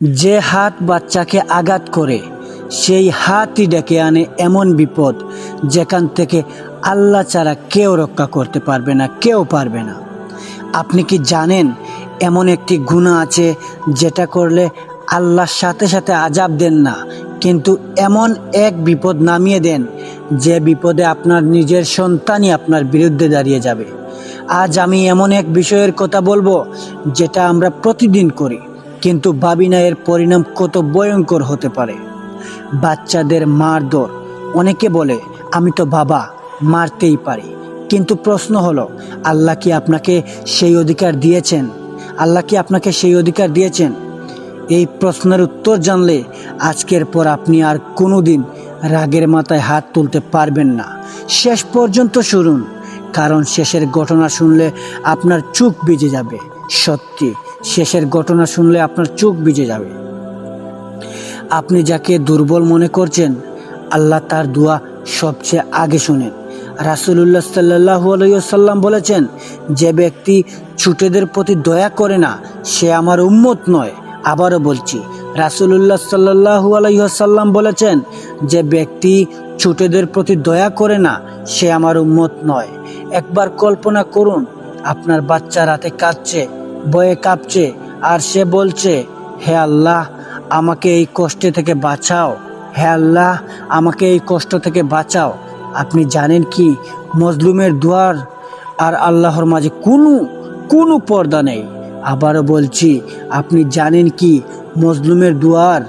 যে হাত বাচ্চাকে আঘাত করে সেই হাতই ডেকে আনে এমন বিপদ যেখান থেকে আল্লাহ ছাড়া কেউ রক্ষা করতে পারবে না, কেউ পারবে না। আপনি কি জানেন এমন একটি গুনাহ আছে যেটা করলে আল্লাহর সাথে সাথে আযাব দেন না, কিন্তু এমন এক বিপদ নামিয়ে দেন যে বিপদে আপনার নিজের সন্তানই আপনার বিরুদ্ধে দাঁড়িয়ে যাবে। আজ আমি এমন এক বিষয়ের কথা বলবো যেটা আমরা প্রতিদিন করি, কিন্তু ভাবি না এর পরিণাম কত ভয়ঙ্কর হতে পারে। বাচ্চাদের মারধর। অনেকে বলে আমি তো বাবা, মারতেই পারি, কিন্তু প্রশ্ন হলো আল্লাহ কি আপনাকে সেই অধিকার দিয়েছেন? আল্লাহ কি আপনাকে সেই অধিকার দিয়েছেন? এই প্রশ্নের উত্তর জানলে আজকের পর আপনি আর কোনোদিন রাগের মাথায় হাত তুলতে পারবেন না। শেষ পর্যন্ত শুনুন, কারণ শেষের ঘটনা শুনলে আপনার চোখ ভিজে যাবে। সত্যি, শেষের ঘটনা শুনলে আপনার চোখ ভিজে যাবে। আপনি যাকে দুর্বল মনে করছেন, আল্লাহ তার দোয়া সবচেয়ে আগে শুনেন। রাসূলুল্লাহ সাল্লাল্লাহু আলাইহি ওয়াসাল্লাম বলেছেন, যে ব্যক্তি ছোটদের প্রতি দয়া করে না সে আমার উম্মত নয়। আবারও বলছি, রাসূলুল্লাহ সাল্লাল্লাহু আলাইহি ওয়াসাল্লাম বলেছেন, যে ব্যক্তি ছোটদের প্রতি দয়া করে না সে আমার উম্মত নয়। একবার কল্পনা করুন, আপনার বাচ্চা রাতে কাঁদছে, ভয়ে কাঁপছে, আর সে বলছে, হে আল্লাহ, আমাকে এই কষ্ট থেকে বাঁচাও। হে আল্লাহ, আমাকে এই কষ্ট থেকে বাঁচাও। আপনি জানেন কি, মজলুমের দুয়ার আর আল্লাহর মাঝে কোনো পর্দা নেই। আবারও বলছি, আপনি জানেন কি, মজলুমের দুয়ার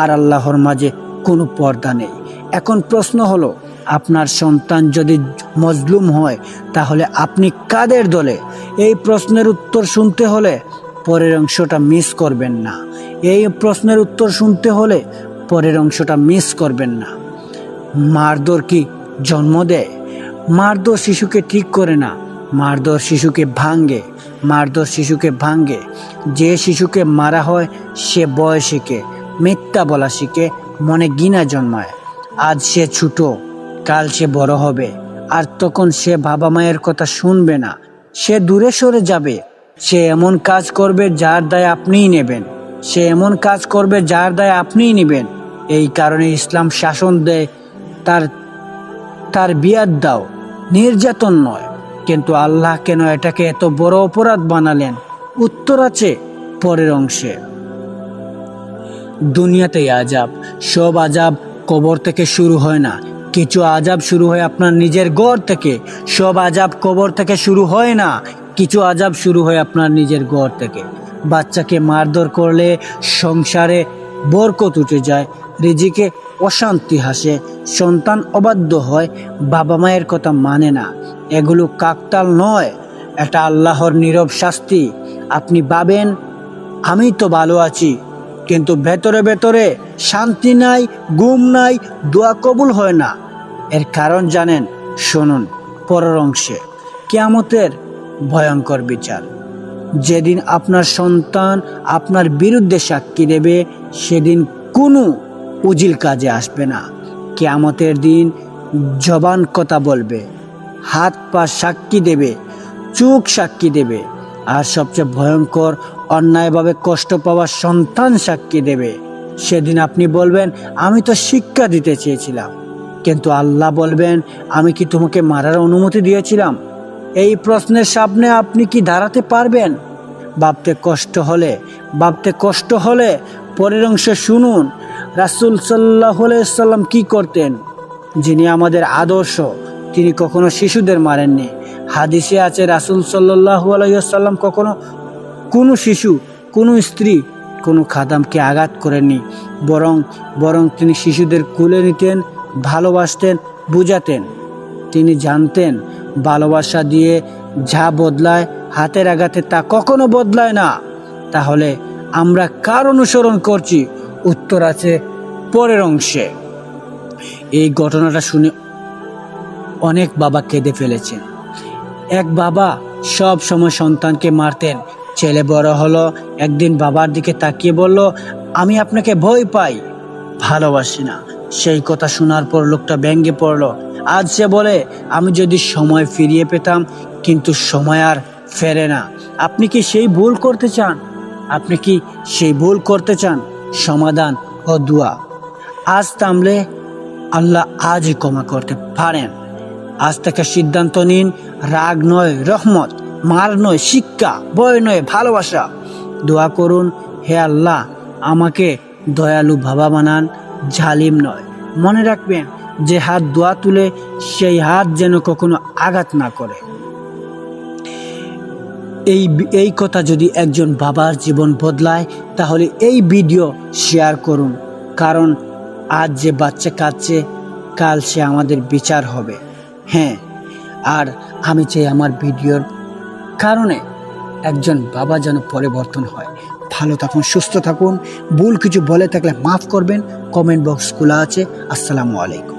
আর আল্লাহর মাঝে কোনো পর্দা নেই। এখন প্রশ্ন হলো, আপনার সন্তান যদি মজলুম হয় তাহলে আপনি কাদের দলে? এই প্রশ্নের উত্তর শুনতে হলে পরের অংশটা মিস করবেন না। এই প্রশ্নের উত্তর শুনতে হলে পরের অংশটা মিস করবেন না। মারধর কি জন্ম দেয়? মারধর শিশুকে ঠিক করে না, মারধর শিশুকে ভাঙ্গে। মারধর শিশুকে ভাঙ্গে। যে শিশুকে মারা হয় সে ভয় শিখে, মিথ্যা বলা শিখে, মনে ঘৃণা জন্মায়। আজ সে ছোট, কাল সে বড় হবে, আর তখন সে বাবা মায়ের কথা শুনবে না, সে দূরে সরে যাবে। সে এমন কাজ করবে যার দায় আপনিই নেবেন। সে এমন কাজ করবে যার দায় আপনিই নেবেন। এই কারণে ইসলাম শাসন দেয়, তার তার বিয়াত দাও, নির্যাতন নয়। কিন্তু আল্লাহ কেন এটাকে এত বড় অপরাধ বানালেন? উত্তর আছে পরের অংশে। দুনিয়াতেই আজাব, সব আজাব কবর থেকে শুরু হয় না। কিছু আজাব শুরু হয় আপনার নিজের ঘর থেকে। সব আজাব কবর থেকে শুরু হয় না, কিছু আজাব শুরু হয় আপনার নিজের ঘর থেকে। বাচ্চাকে মারধর করলে সংসারে বরকত উঠে যায়, রিজিকে অশান্তি হাসে, সন্তান অবাধ্য হয়, বাবা মায়ের কথা মানে না। এগুলো কাকতাল নয়, এটা আল্লাহর নীরব শাস্তি। আপনি ভাবেন আমি তো ভালো আছি, কিন্তু ভেতরে ভেতরে শান্তি নাই, ঘুম নাই, দোয়া কবুল হয় না। এর কারণ জানেন? শুনুন পরের অংশে। কিয়ামতের ভয়ঙ্কর বিচার। যেদিন আপনার সন্তান আপনার বিরুদ্ধে সাক্ষী দেবে, সেদিন কোনো উজিল কাজে আসবে না। কিয়ামতের দিন জবান কথা বলবে, হাত পা সাক্ষী দেবে, চোখ সাক্ষী দেবে, আর সবচেয়ে ভয়ঙ্কর, অন্যায়ভাবে কষ্ট পাওয়া সন্তান সাক্ষী দেবে। সেদিন আপনি বলবেন আমি তো শিক্ষা দিতে চেয়েছিলাম, কিন্তু আল্লাহ বলবেন আমি কি তোমাকে মারার অনুমতি দিয়েছিলাম? এই প্রশ্নের সামনে আপনি কি দাঁড়াতে পারবেন? ভাবতে কষ্ট হলে পরের অংশে শুনুন, রাসূল সাল্লাল্লাহু আলাইহি সাল্লাম কি করতেন, যিনি আমাদের আদর্শ। তিনি কখনো শিশুদের মারেননি। হাদিসে আছে রাসূল সাল্লাল্লাহু আলাইহি সাল্লাম কখনো কোনো শিশু, কোনো স্ত্রী, কোনো খাদামকে আঘাত করেননি। বরং তিনি শিশুদের কোলে নিতেন, ভালোবাসতেন, বুঝাতেন। তিনি জানতেন ভালোবাসা দিয়ে যা বদলায়, হাতের আঘাতে তা কখনো বদলায় না। তাহলে আমরা কার অনুসরণ করছি? উত্তর আছে পরের অংশে। এই ঘটনাটা শুনে অনেক বাবা কেঁদে ফেলেছেন। এক বাবা সব সময় সন্তানকে মারতেন। ছেলে বড় হলো, একদিন বাবার দিকে তাকিয়ে বলল, আমি আপনাকে ভয় পাই, ভালোবাসি না। সেই কথা শোনার পর লোকটা ব্যঙ্গে পড়ল। আজ সে বলে আমি যদি সময় ফিরিয়ে পেতাম, কিন্তু সময় আর ফেরে না। আপনি কি সেই ভুল করতে চান? আপনি কি সেই ভুল করতে চান? সমাধান ও দোয়া। আজ থামলে আল্লাহ আজই ক্ষমা করতে পারেন। আজ থেকে সিদ্ধান্ত নিন, রাগ নয় রহমত, মার নয় শিক্ষা, ভয় নয় ভালোবাসা। দোয়া করুন, হে আল্লাহ আমাকে দয়ালু বাবা বানান, জালিম নয়। মনে রাখবেন, যে হাত দোয়া তুলে সেই হাত যেন কখনো আঘাত না করে। এই কথা যদি একজন বাবার জীবন বদলায়, তাহলে এই ভিডিও শেয়ার করুন। কারণ আজ যে বাচ্চা কাঁদছে, কাল সে আমাদের বিচার হবে। হ্যাঁ, আর আমি চাই আমার ভিডিওর কারণে একজন বাবা যেন পরিবর্তন হয়। ভালো থাকুন, সুস্থ থাকুন। ভুল কিছু বলে থাকলে মাফ করবেন। কমেন্ট বক্স খোলা আছে। আসসালামু আলাইকুম।